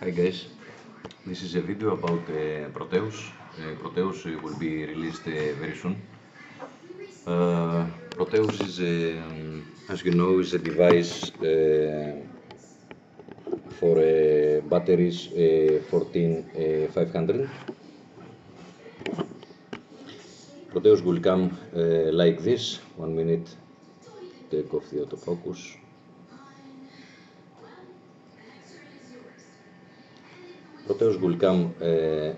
Hi guys, this is a video about Proteus. Proteus will be released very soon. Proteus is, as you know, is a device for batteries 14500. Proteus will come like this. 1 minute, take off the autofocus. Proteus will come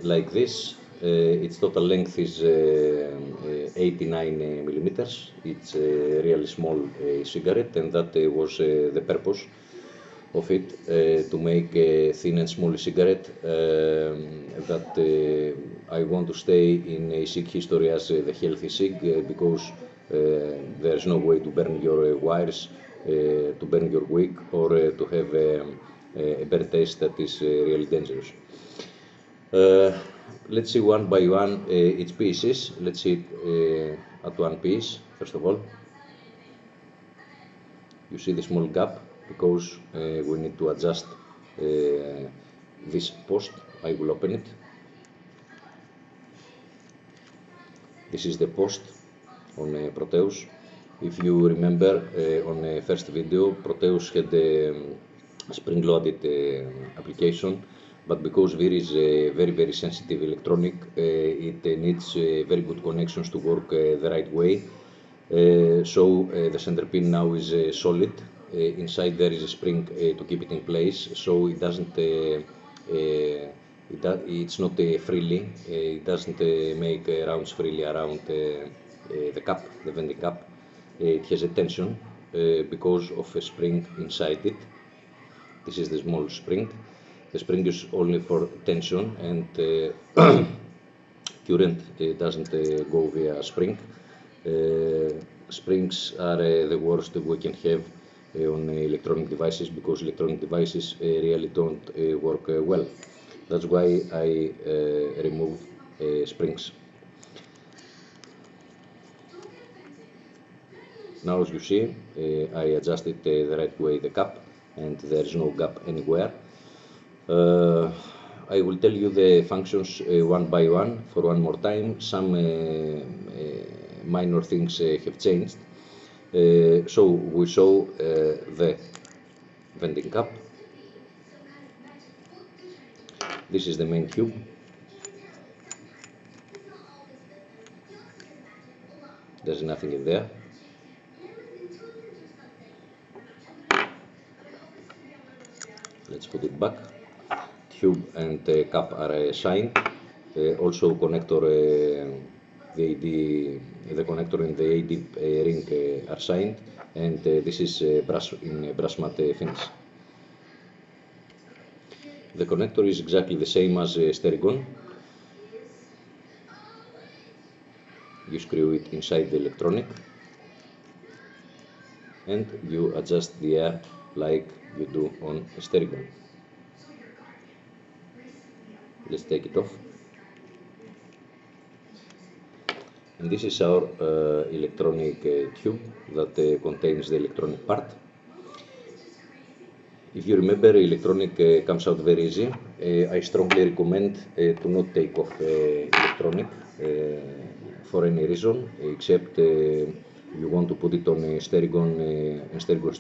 like this. Its total length is 89 millimeters. It's a really small cigarette, and that was the purpose of it, to make a thin and small cigarette that I want to stay in a cig history as the healthy cig, because there's no way to burn your wires, to burn your wick, or to have a bad taste that is really dangerous. Let's see one by one its pieces. Let's see it at one piece. First of all, you see the small gap because we need to adjust this post. I will open it. This is the post on Proteus. If you remember, on the first video, Proteus had a spring-loaded application, but because there is a very sensitive electronic, it needs very good connections to work the right way. So the center pin now is solid. Inside there is a spring to keep it in place, so it doesn't. It's not freely. It doesn't make rounds freely around the cap, the venting cap. It has a tension because of a spring inside it. This is the small spring. The spring is only for tension, and current doesn't go via spring. Springs are the worst we can have on electronic devices, because electronic devices really don't work well. That's why I remove springs. Now, as you see, I adjusted the right way the cap, and there is no gap anywhere. I will tell you the functions one by one for one more time. Some minor things have changed. So we show the venting cap. This is the main tube. There's nothing in there. Let's put it back. Tube and cap are signed. Also connector, the connector and the AD ring are signed, and this is brass in brass matte finish. The connector is exactly the same as Stericon. You screw it inside the electronic, and you adjust the air like you do on Stericon. Let's take it off. And this is our electronic tube that contains the electronic part. If you remember, electronic comes out very easy. I strongly recommend to not take off electronic for any reason, except you want to put it on a Stericon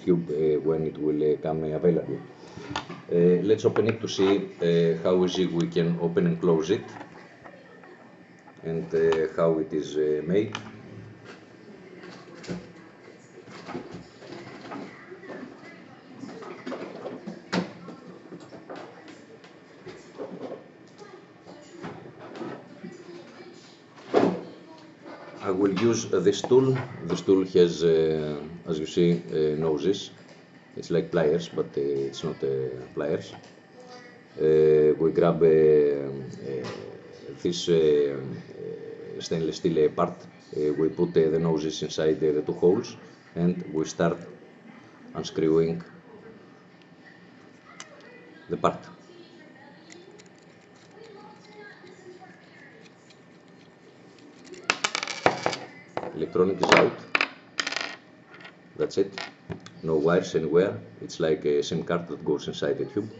tube when it will come available. Let's open it to see how easy we can open and close it, and how it is made. I will use this tool. This tool has, as you see, noses. It's like pliers, but it's not pliers. We grab this stainless steel part. We put the noses inside the two holes, and we start unscrewing the part. Electronic is out. That's it. No wires anywhere. It's like a SIM card that goes inside the tube.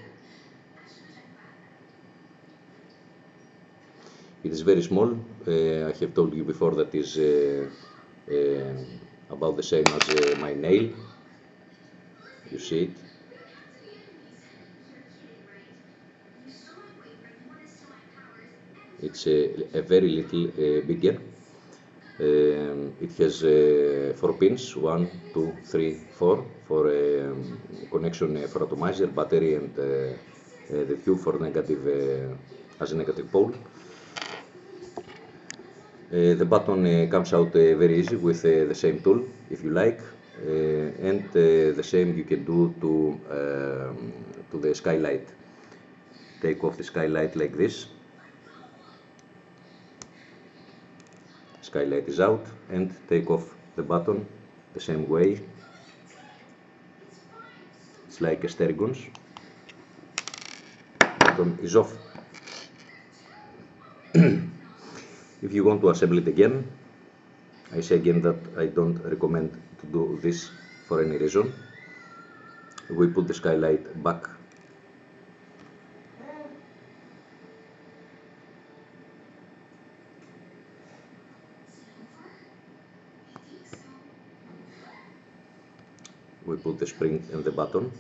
It is very small. I have told you before that is about the same as my nail. You see it. It's a very little bigger. It has 4 pins, 1, 2, 3, 4 for connection for atomizer, battery and the tube for negative as a negative pole. The button comes out very easy with the same tool if you like, and the same you can do to the skylight. Take off the skylight like this. Skylight is out, and take off the button the same way. It's like a Sterigons. Button is off. If you want to assemble it again, I say again that I don't recommend to do this for any reason. We put the skylight back. We put the spring and the button.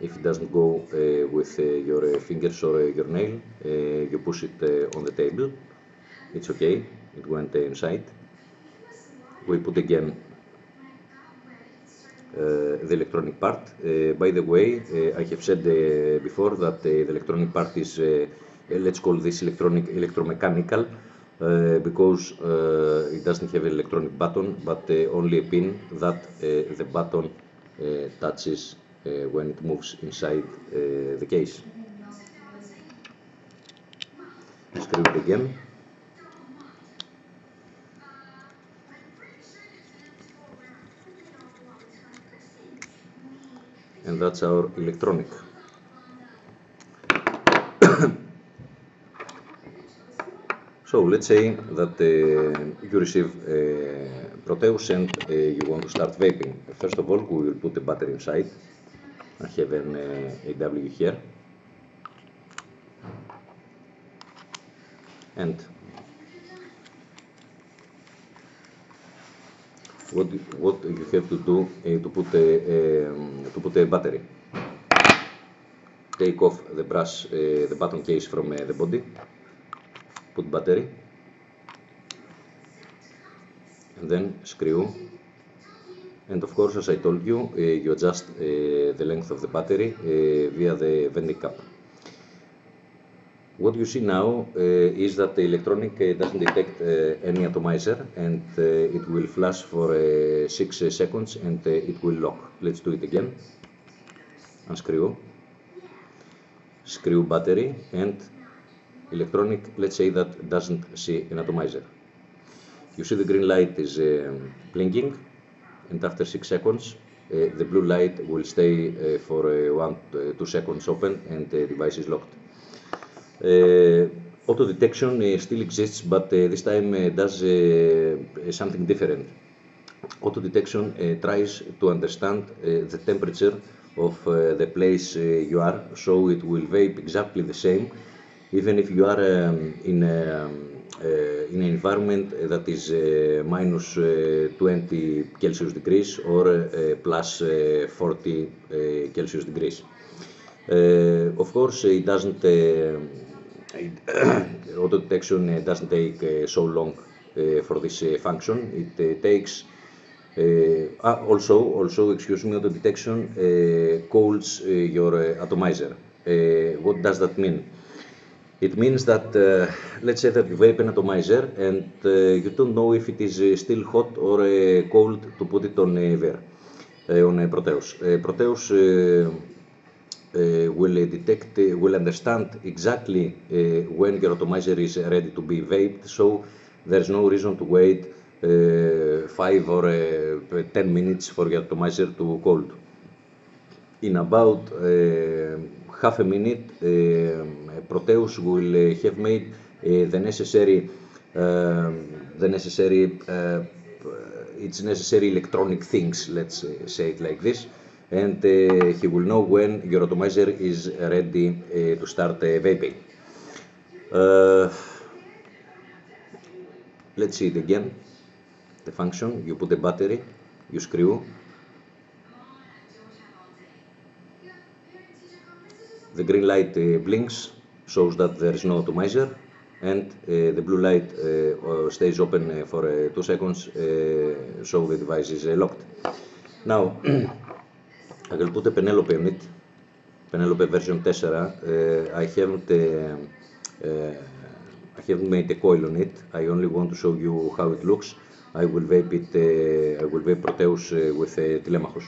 If it doesn't go with your fingers or your nail, you push it on the table. It's okay, it went inside. We put again the electronic part. By the way, I have said before that the electronic part is, let's call this electromechanical, because it doesn't have an electronic button, but only a pin that the button touches when it moves inside the case. Screw it again. And that's our electronic. So let's say that you receive Proteus and you want to start vaping. First of all, we will put the battery inside. I have an AW here. And what you have to do to put a battery. Take off the brush, the button case from the body. Put battery. And then screw. And of course, as I told you, you adjust the length of the battery via the venting cap. What you see now is that the electronic doesn't detect any atomizer, and it will flash for 6 seconds and it will lock. Let's do it again. Unscrew. Screw battery, and electronic, let's say that doesn't see an atomizer. You see the green light is blinking, and after 6 seconds the blue light will stay for 1-2 seconds open and the device is locked. Auto detection still exists, but this time does something different. Auto detection tries to understand the temperature of the place you are, so it will vape exactly the same, even if you are in an environment that is minus 20 Celsius degrees or plus 40 Celsius degrees. Of course, it doesn't. Auto detection doesn't take so long for this function. It takes also, excuse me, auto detection calls your atomizer. What does that mean? It means that let's say that you vape an atomizer and you don't know if it is still hot or cold to put it on there, on Proteus. Proteus will understand exactly when your atomizer is ready to be vaped, so there's no reason to wait 5 or 10 minutes for your atomizer to cold. In about half a minute, Proteus will have made the necessary it's necessary electronic things, let's say it like this, and he will know when your atomizer is ready to start vaping. Let's see it again. The function, you put the battery, you screw. The green light blinks, shows that there is no atomizer, and the blue light stays open for 2 seconds, so the device is locked. Now, I will put a Penelope on it, Penelope version 4. I haven't made a coil on it. I only want to show you how it looks. I will vape it. I will vape Proteus with Telemachos.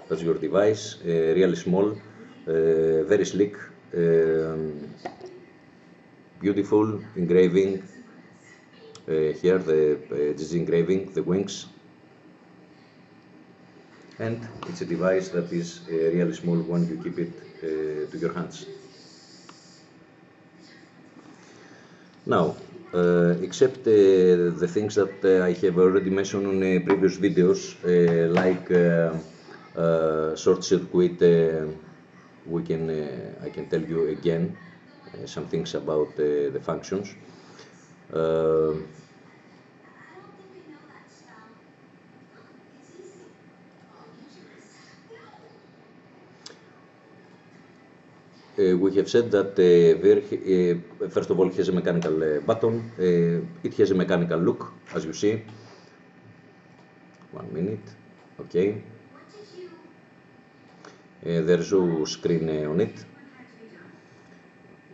That's your device. Really small, very slick, beautiful engraving. Here the GG engraving, the wings. And it's a device that is really small when you keep it to your hands. Now, except the things that I have already mentioned in previous videos, like short circuit, I can tell you again some things about the functions. We have said that first of all, it has a mechanical button. It has a mechanical look, as you see. 1 minute. Okay. There's no screen on it.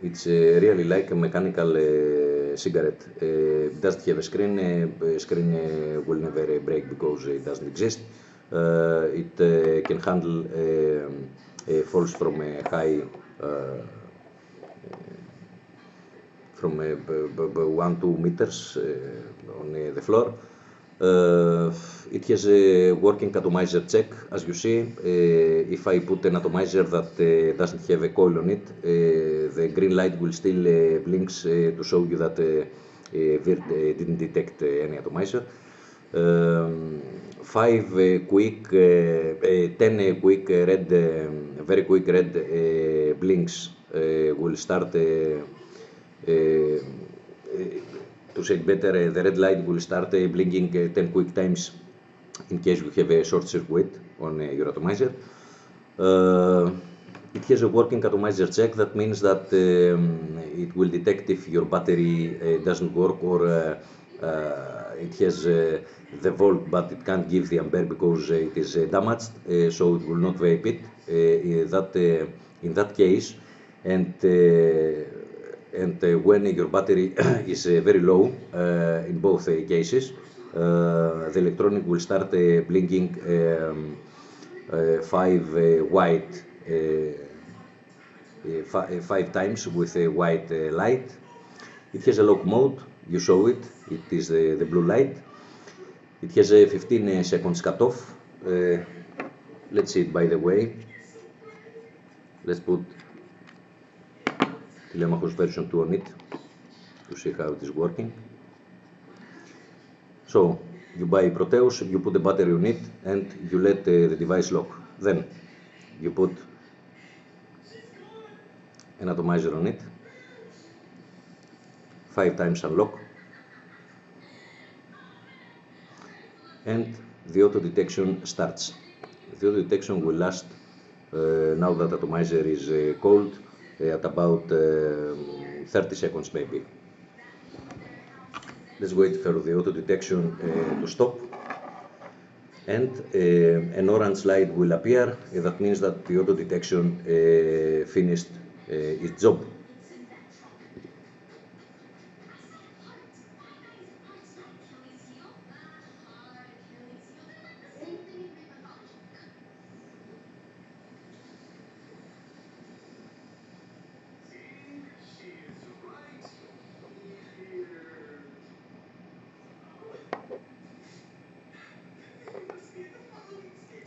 It's really like a mechanical cigarette. It doesn't have a screen. Screen will never break because it doesn't exist. It can handle falls from a high from 1-2 meters on the floor. It has a working atomizer check, as you see. If I put an atomizer that doesn't have a coil on it, the green light will still blinks to show you that Virt didn't detect any atomizer. 10 quick red, very quick red blinks will start to say it better, the red light will start blinking 10 quick times in case you have a short circuit on your atomizer. It has a working atomizer check. That means that it will detect if your battery doesn't work, or it has the volt but it can't give the ampere because it is damaged, so it will not vape it. In that case, and when your battery is very low, in both cases, the electronic will start blinking 5 times with a white light. It has a lock mode, you saw it, it is the blue light. It has a 15 seconds cutoff. Let's see it by the way. Let's put Telemachos version 2 on it to see how it is working. So, you buy Proteus, you put the battery on it, and you let the device lock. Then, you put an atomizer on it, 5 times unlock, and the auto detection starts. The auto detection will last, now that atomizer is cold, at about 30 seconds maybe. Let's wait for the auto detection to stop, and an orange light will appear. That means that the auto detection finished its job.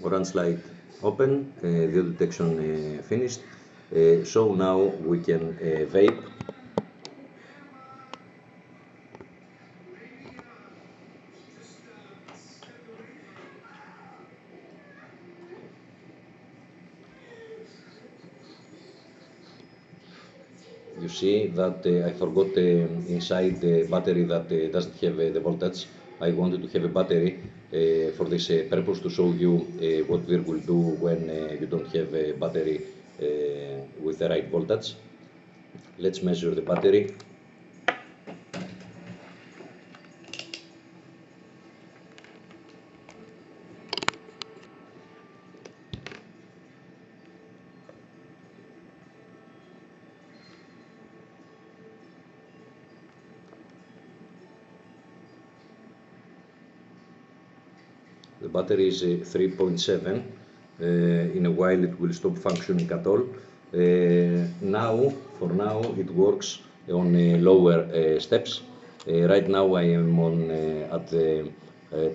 Orange light open, the auto detection finished. So now we can vape. you see that I forgot inside the battery that doesn't have the voltage. I wanted to have a battery for this purpose to show you what Vir will do when you don't have a battery with the right voltage. Let's measure the battery. The battery is 3.7. In a while it will stop functioning at all. For now, it works on lower steps. Right now I am on at the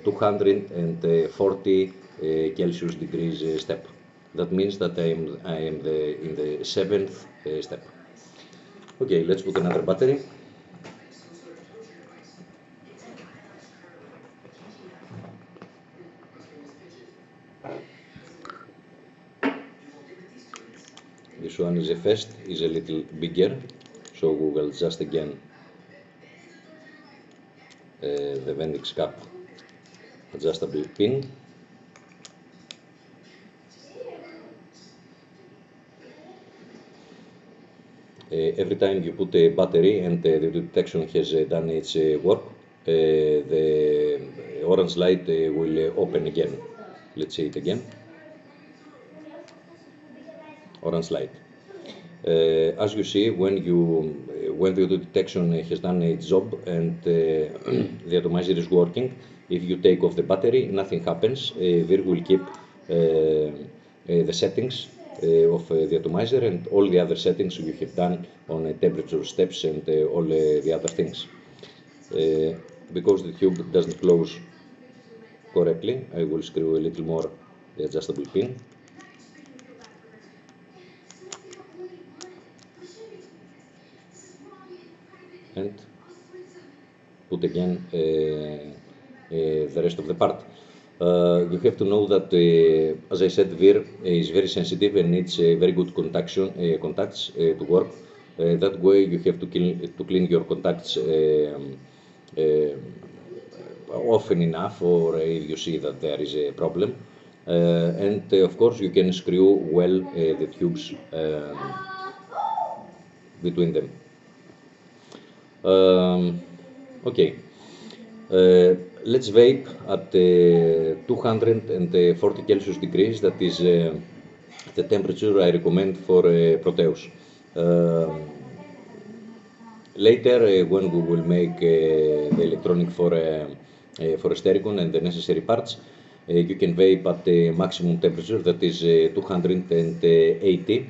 240 Celsius degrees step. That means that I am in the 7th step. Okay, let's put another battery. This one is a first, is a little bigger, so we will just again the Vendix cap adjustable pin. Every time you put a battery and the detection has done its work, the orange light will open again. Let's see it again. Orange light. As you see, when the auto detection has done its job and the atomizer is working, if you take off the battery, nothing happens. Vir will keep the settings of the atomizer and all the other settings you have done on temperature steps and all the other things. Because the tube doesn't close correctly, I will screw a little more the adjustable pin. And put again the rest of the part. You have to know that, as I said, Vir is very sensitive and needs very good contacts to work. That way you have to clean your contacts often enough, or if you see that there is a problem. And of course you can screw well the tubes between them. Okay, let's vape at 240 Celsius degrees. That is the temperature I recommend for Proteus. Later, when we will make the electronic for a Stericon and the necessary parts, you can vape at the maximum temperature, that is 280,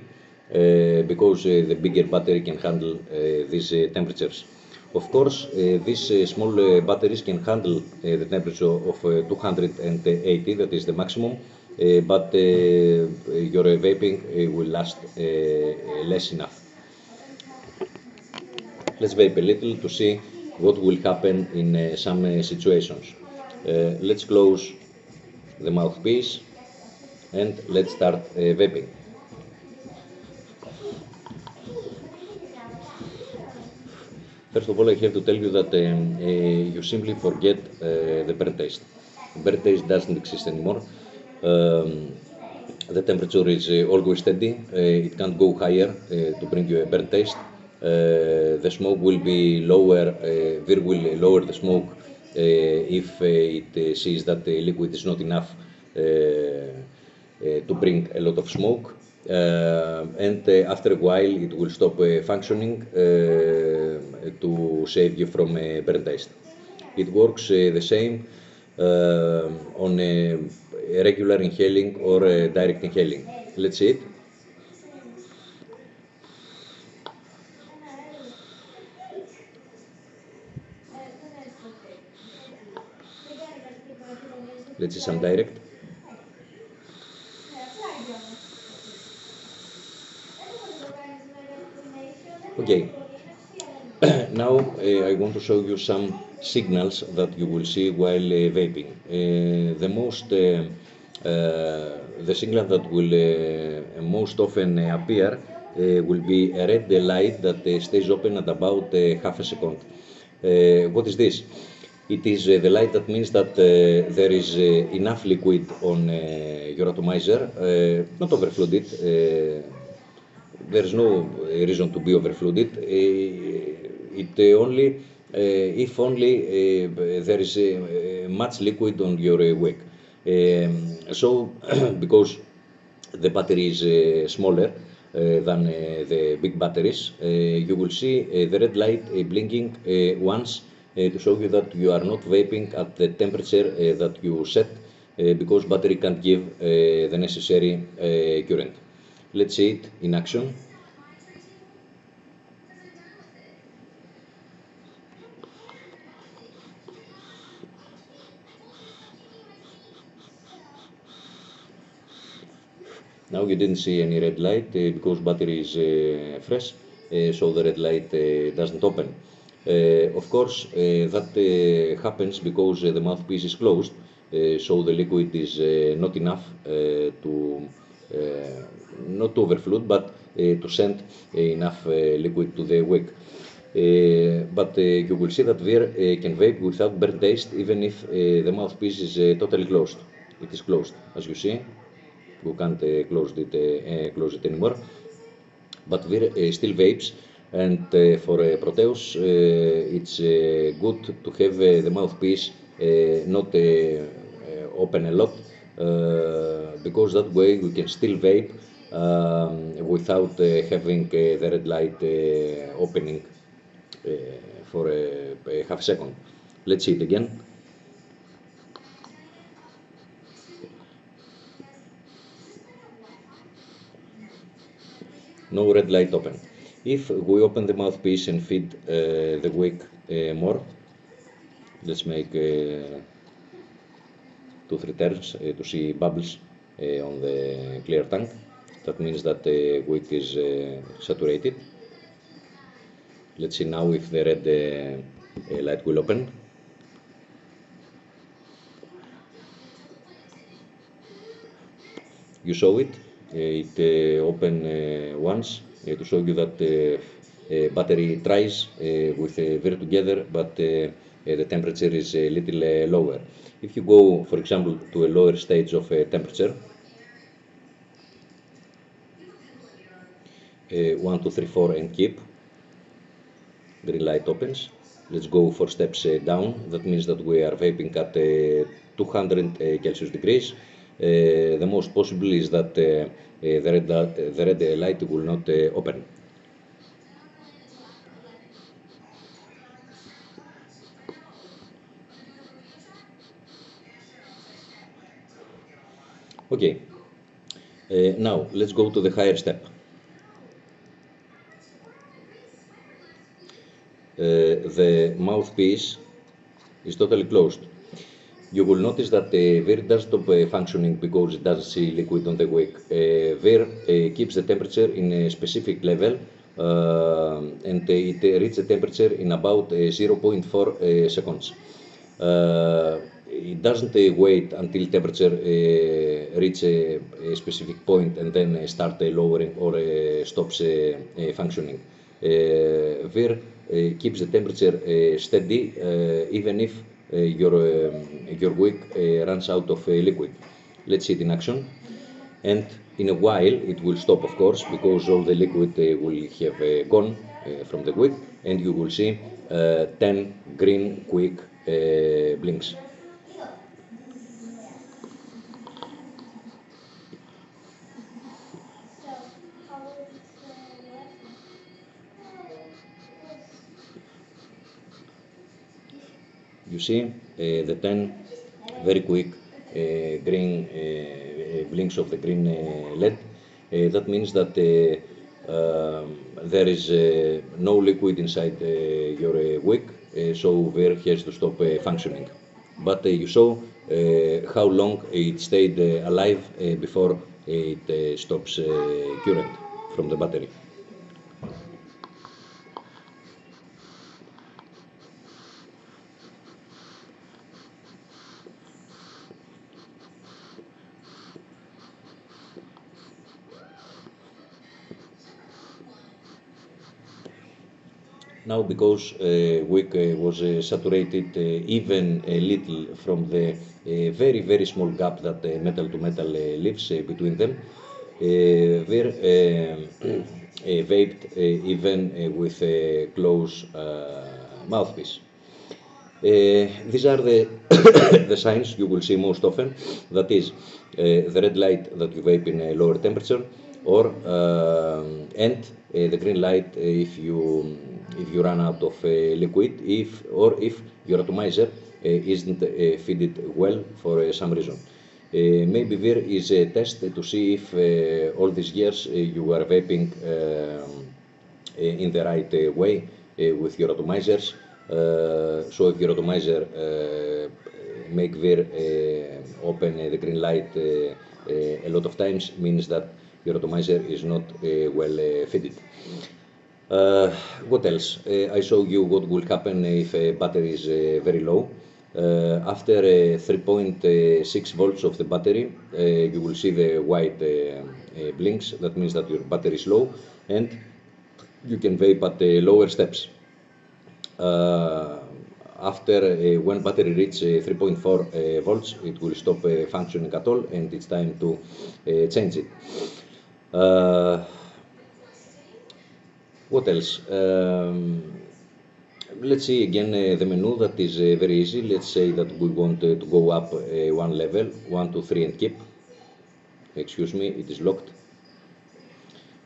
because the bigger battery can handle these temperatures. Of course, these small batteries can handle the temperature of 280, that is the maximum, but your vaping will last less enough. Let's vape a little to see what will happen in some situations. Let's close the mouthpiece and let's start vaping. First of all, I have to tell you that you simply forget the burn taste. Burn taste doesn't exist anymore. The temperature is always steady. It can't go higher to bring you a burn taste. The smoke will be lower. Vir will lower the smoke if it sees that the liquid is not enough to bring a lot of smoke. And after a while it will stop functioning to save you from burn taste. It works the same on regular inhaling or direct inhaling. Let's see it. Let's see some direct. Okay, now I want to show you some signals that you will see while vaping. The signal that will most often appear will be a red light that stays open at about half a second. What is this? It is the light that means that there is enough liquid on your atomizer, not overflooded. There is no reason to be overflooded. It only if only there is much liquid on your wick. So because the battery is smaller than the big batteries, you will see the red light blinking once to show you that you are not vaping at the temperature that you set because battery can't give the necessary current. Let's see it in action. Now you didn't see any red light because battery is fresh, so the red light doesn't open. Of course, that happens because the mouthpiece is closed, so the liquid is not enough to not to overflow, but to send enough liquid to the wick. But you will see that beer can vape without burnt taste, even if the mouthpiece is totally closed. It is closed, as you see. We can't close it anymore. But beer still vapes, and for Proteus, it's good to have the mouthpiece not open a lot, because that way we can still vape without having the red light opening for a half second. Let's see it again. No red light open. If we open the mouthpiece and feed the wick more, let's make 2-3 turns to see bubbles on the clear tank. That means that the wick is saturated. Let's see now if the red light will open. You saw it. It opened once to show you that battery tries with beer together, but the temperature is a little lower. If you go, for example, to a lower stage of temperature, 1, 2, 3, 4, and keep, green light opens. Let's go 4 steps down. That means that we are vaping at 200 Celsius degrees. The most possible is that the red light will not open. Okay, now let's go to the higher step. The mouthpiece is totally closed. You will notice that VIR does stop functioning because it doesn't see liquid on the wick. VIR keeps the temperature in a specific level, and it reaches the temperature in about 0.4 seconds. It doesn't wait until temperature reach a specific point and then start lowering or stops functioning. VIR keeps the temperature steady even if your wick runs out of liquid. Let's see it in action. And in a while it will stop, of course, because all the liquid will have gone from the wick, and you will see 10 green quick blinks. You see the 10 very quick green blinks of the green LED. That means that there is no liquid inside your wick, so VIR has to stop functioning. But you saw how long it stayed alive before it stops current from the battery. Now, because wick was saturated even a little from the very, very small gap that metal to metal leaves between them, were vaped even with a close mouthpiece. These are the, the signs you will see most often. That is the red light that you vape in a lower temperature, or and the green light if you run out of liquid, if your atomizer isn't fitted well for some reason. Maybe there is a test to see if all these years you are vaping in the right way with your atomizers. So if your atomizer make their open the green light a lot of times, means that your atomizer is not well fitted. What else? I show you what will happen if a battery is very low. After 3.6 volts of the battery, you will see the white blinks. That means that your battery is low, and you can vape at lower steps. After when battery reach 3.4 volts, it will stop functioning at all, and it's time to change it. What else? Let's see again the menu that is very easy. Let's say that we want to go up one level, 1, 2, 3, and keep. Excuse me, it is locked.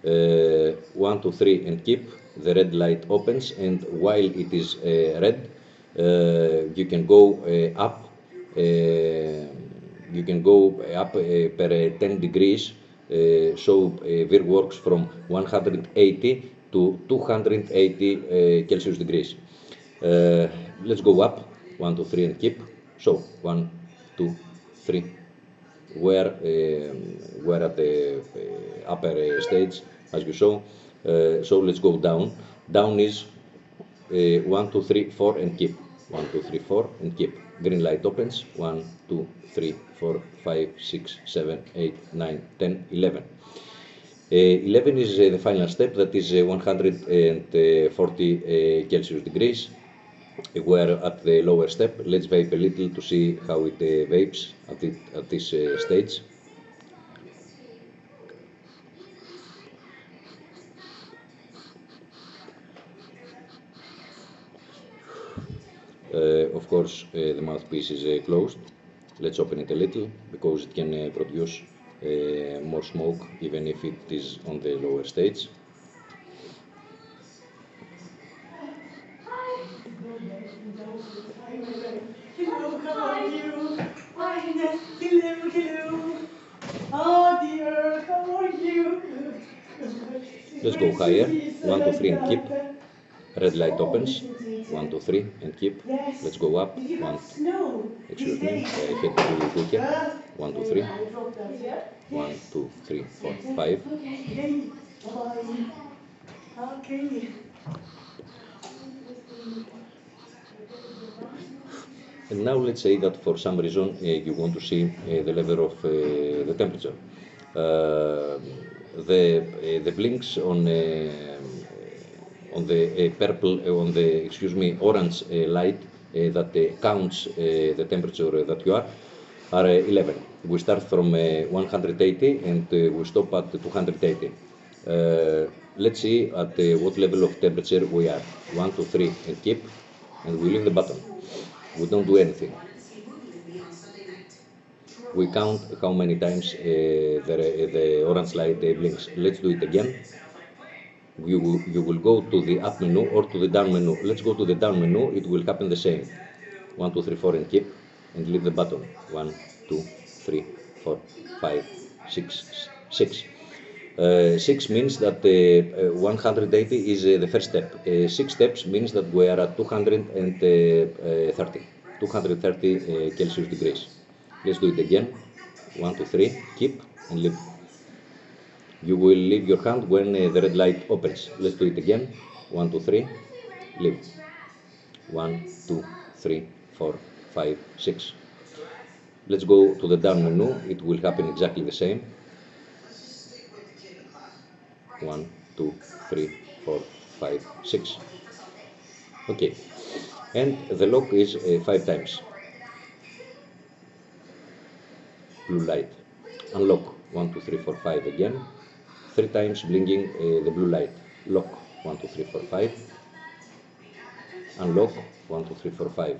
1, 2, 3, and keep. The red light opens, and while it is red, you can go up. You can go up per 10 degrees. So it works from 180 to 280 Celsius degrees. Let's go up. 1, 2, 3, and keep. So 1, 2, 3. We're at the upper stage, as you saw. So let's go down. Down is 1, 2, 3, 4, and keep. 1, 2, 3, 4, and keep. Green light opens. 1, 2, 3, 4, 5, 6, 7, 8, 9, 10, 11. 11 is the final step, that is 140 Celsius degrees. We're at the lower step. Let's vape a little to see how it vapes at this stage. Of course, the mouthpiece is closed. Let's open it a little because it can produce more smoke even if it is on the lower stage. Hello, how are you? Fine. Hello. Oh dear, how are you? Let's go higher. 1, 2, 3, and keep. Red light opens. 1, 2, 3, and keep. Let's go up. 1, excuse me, I had to do quicker. 1, 2, 3. 1, 2, 3, 4, 5. Okay. And now let's say that for some reason you want to see the level of the temperature. The blinks on the purple, on the orange light that counts the temperature that you are 11. We start from 180 and we stop at 280. Let's see at what level of temperature we are. 1, 2, 3, and keep, and we leave the button. We don't do anything. We count how many times the orange light blinks. Let's do it again. You will go to the up menu or to the down menu. Let's go to the down menu. It will happen the same. 1, 2, 3, 4, and keep, and leave the button. 1, 2, 3, 4, 5, 6, 6. 6 means that 180 is the first step. 6 steps means that we are at 230 Celsius degrees. Let's do it again. 1, 2, 3, keep, and leave. You will leave your hand when the red light opens. Let's do it again. 1, 2, 3, leave. 1, 2, 3, 4, 5, 6. Let's go to the down menu. It will happen exactly the same. 1, 2, 3, 4, 5, 6. Okay, and the lock is 5 times. Blue light. Unlock 1, 2, 3, 4, 5 again. 3 times blinking the blue light. Lock 1, 2, 3, 4, 5. Unlock 1, 2, 3, 4, 5.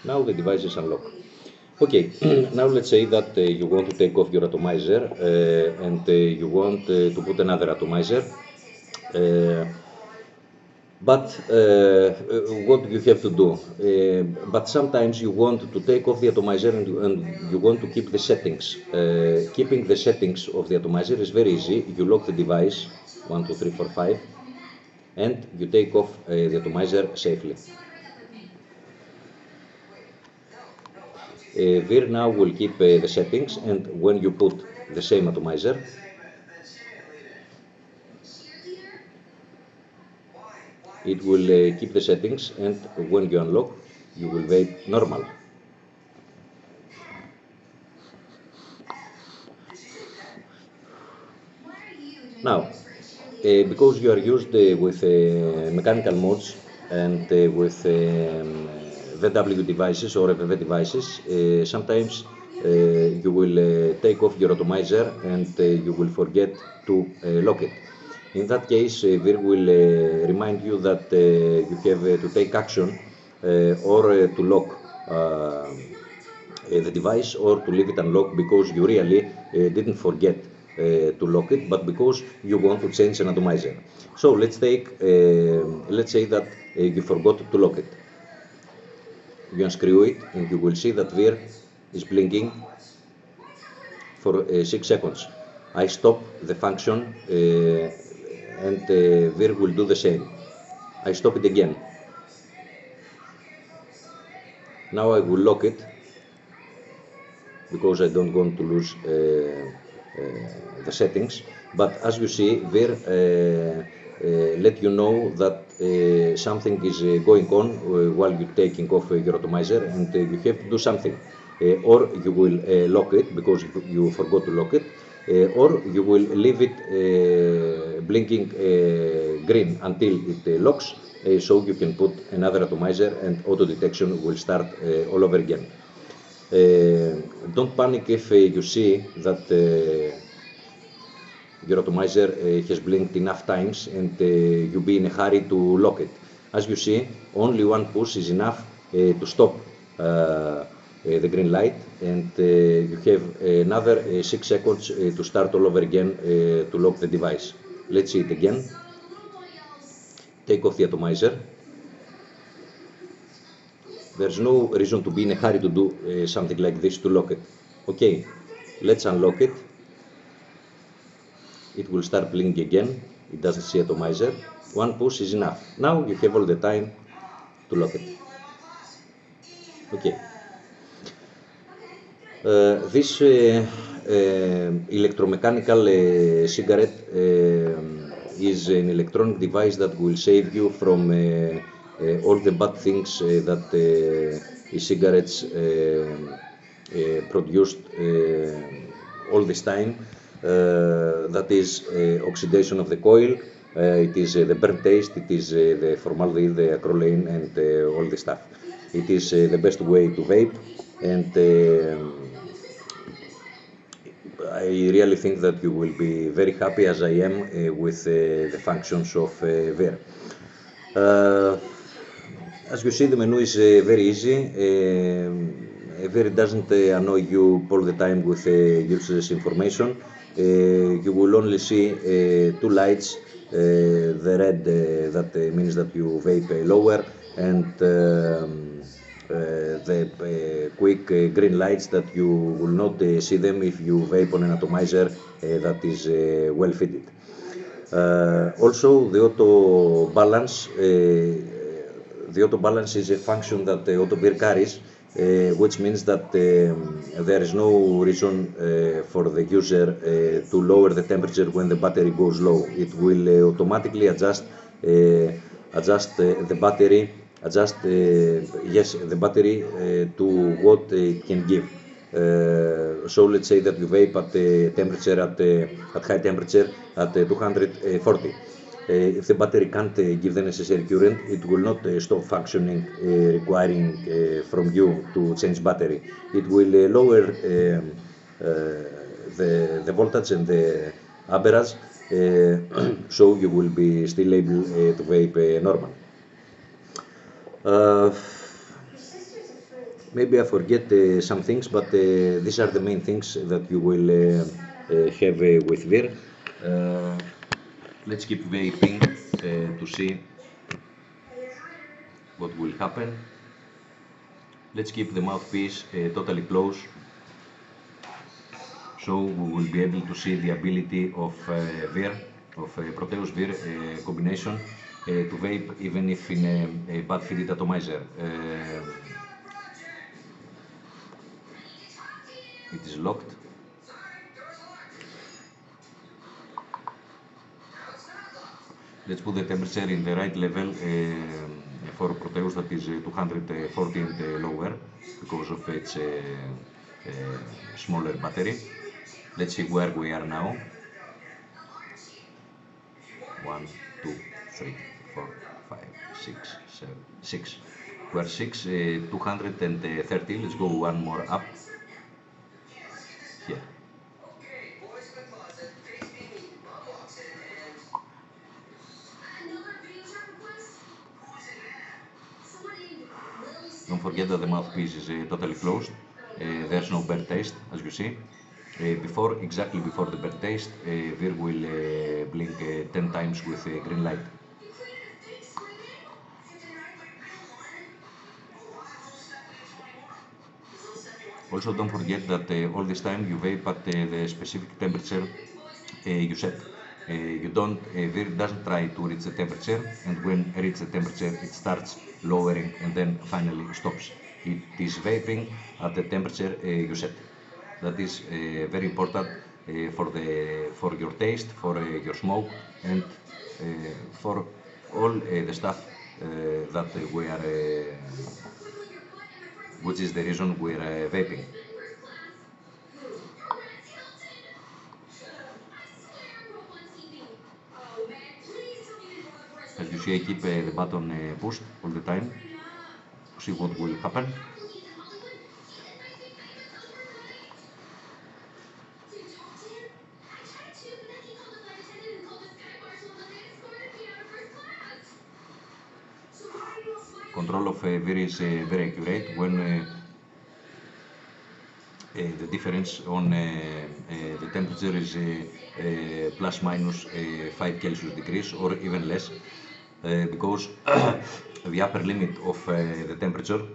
Now the device is unlocked. Okay, now let's say that you want to take off your atomizer and you want to put another atomizer. But what you have to do? But sometimes you want to take off the atomizer and you want to keep the settings. Keeping the settings of the atomizer is very easy. You lock the device, 1, 2, 3, 4, 5, and you take off the atomizer safely. Vir now will keep the settings, and when you put the same atomizer, it will keep the settings, and when you unlock, you will vape normal. Now, because you are used with mechanical modes and with VW devices or FV devices, sometimes you will take off your atomizer and you will forget to lock it. In that case, Vir will remind you that you have to take action or to lock the device or to leave it unlocked because you really didn't forget to lock it, but because you want to change an atomizer. So let's say that you forgot to lock it. You unscrew it and you will see that Vir is blinking for 6 seconds. I stop the function and Vir will do the same. I stop it again. Now I will lock it because I don't want to lose the settings. But as you see, Vir let you know that something is going on while you're taking off your atomizer, and you have to do something. Or you will lock it because you forgot to lock it, or you will leave it blinking green until it locks, so you can put another atomizer and auto detection will start all over again. Don't panic if you see that your atomizer has blinked enough times and you be in a hurry to lock it. As you see, only one push is enough to stop the green light, and you have another 6 seconds to start all over again to lock the device. Let's see it again. Take off the atomizer. There's no reason to be in a hurry to do something like this to lock it. Okay, let's unlock it. It will start blinking again. It doesn't see atomizer. One push is enough. Now you have all the time to lock it. Okay. This electromechanical cigarette is an electronic device that will save you from all the bad things that e-cigarettes produced all this time. That is oxidation of the coil, it is the burnt taste, it is the formaldehyde, the acrolein, and all the stuff. It is the best way to vape, and I really think that you will be very happy, as I am, with the functions of Vir. As you see, the menu is very easy. Vir doesn't annoy you all the time with useless information. You will only see 2 lights, the red that means that you vape lower, and the quick green lights that you will not see them if you vape on an atomizer that is well fitted. Also, the auto balance. The auto balance is a function that the auto Vir carries, which means that there is no reason for the user to lower the temperature when the battery goes low. It will automatically adjust the battery, the battery to what it can give. So let's say that you vape at temperature at high temperature at 240. If the battery can't give the necessary current, it will not stop functioning, requiring from you to change battery. It will lower the voltage and the amperage, so you will be still able to vape normal. Maybe I forget some things, but these are the main things that you will have with Vir. Let's keep vaping to see what will happen. Let's keep the mouthpiece totally closed, so we will be able to see the ability of Vir, of Proteus Vir combination to vape even if in a bad fitted atomizer. It is locked. Let's put the temperature in the right level for Proteus, that is 240 and lower, because of its smaller battery. Let's see where we are now. 1, 2, 3, 4, 5, 6, 7, 6. We are 6, 230. Let's go one more up. Here. Don't forget that the mouthpiece is totally closed. There's no burnt taste, as you see. Exactly before the burnt taste, Vir will blink 10 times with a green light. Also, don't forget that all this time you vape at the specific temperature you set. Vir doesn't try to reach the temperature, and when it reaches the temperature, it starts lowering and then finally stops. It is vaping at the temperature you set. That is very important for your taste, for your smoke, and for all the stuff that we are, which is the reason we are vaping. As you see, I keep the button pushed all the time to see what will happen. Control of Vir is very accurate when the difference on the temperature is plus minus 5 Celsius degrees or even less, because the upper limit of the temperature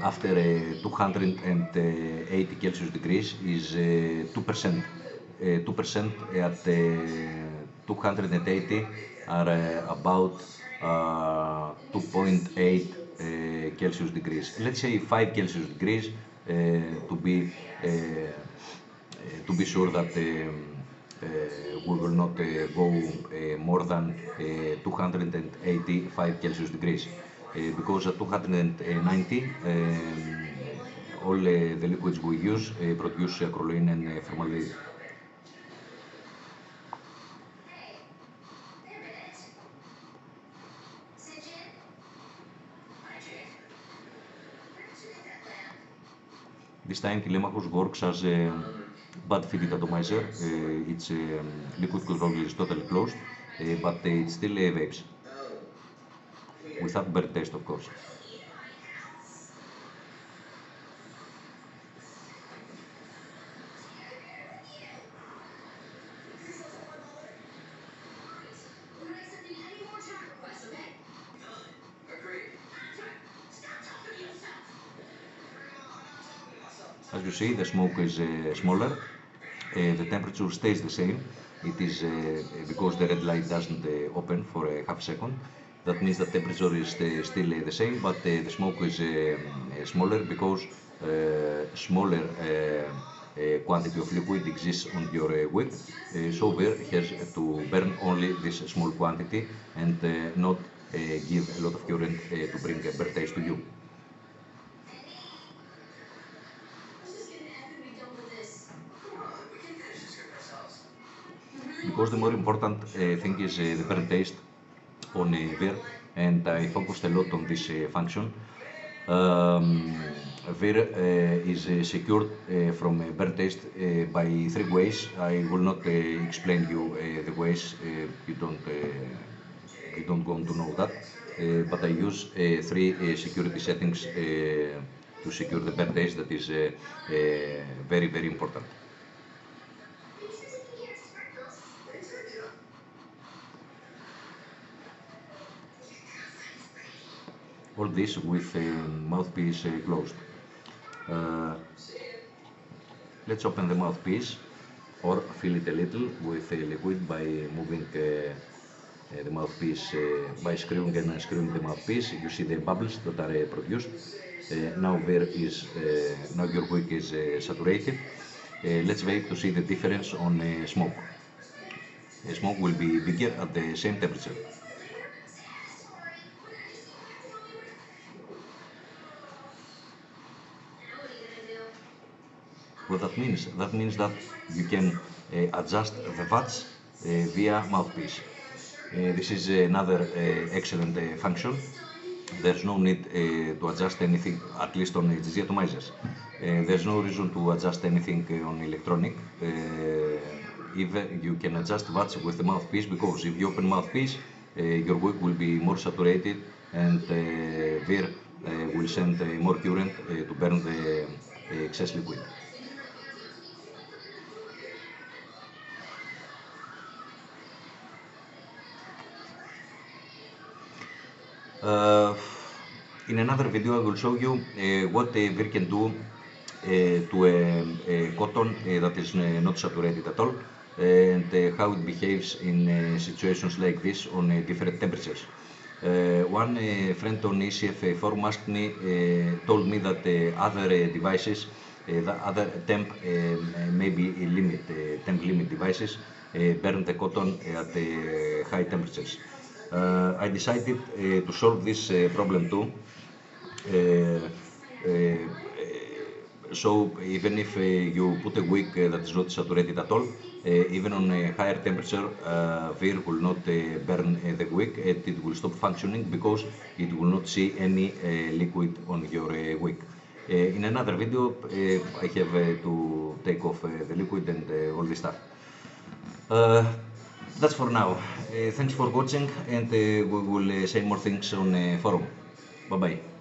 after 280 Celsius degrees is 2%. 2% at 280 are about 2.8 Celsius degrees. Let's say 5 Celsius degrees to be sure that we will not go more than 285 Celsius degrees, because at 290 all the liquids we use produce acrolein and formaldehyde. This time Telemachus works as a bad fitted atomizer. Its liquid control is totally closed, but it still vapes. Without burnt taste, of course. As you see, the smoke is smaller. The temperature stays the same. It is because the red light doesn't open for a half second. That means the temperature is still the same, but the smoke is smaller because smaller quantity of liquid exists on your wick. So Vir has to burn only this small quantity and not give a lot of current to bring a burnt taste to you. because the more important thing is the burn taste on Vir, and I focused a lot on this function. Vir is secured from burn taste by 3 ways. I will not explain you the ways, you don't want to know that, but I use 3 security settings to secure the burn taste. That is very, very important. All this with mouthpiece closed. Let's open the mouthpiece or fill it a little with liquid by moving the mouthpiece, by screwing and unscrewing the mouthpiece. You see the bubbles that are produced. Now now your wick is saturated. Let's wait to see the difference on smoke. Smoke will be bigger at the same temperature. What that means? That means that you can adjust the watts via mouthpiece. This is another excellent function. There's no need to adjust anything, at least on GG atomizers. There's no reason to adjust anything on electronic. Even you can adjust watts with the mouthpiece, because if you open mouthpiece, your wick will be more saturated, and Vir will send more current to burn the excess liquid. In another video I will show you what Vir can do to a cotton that is not saturated at all, and how it behaves in situations like this on different temperatures. One friend on ECF forum asked me, told me that other devices, the other temp, maybe temp limit devices, burn the cotton at high temperatures. I decided to solve this problem too. So even if you put a wick that is not saturated at all, even on a higher temperature, Vir will not burn the wick, and it will stop functioning because it will not see any liquid on your wick. In another video, I have to take off the liquid and all this stuff. That's for now. Thanks for watching, and we will say more things on forum. Bye bye.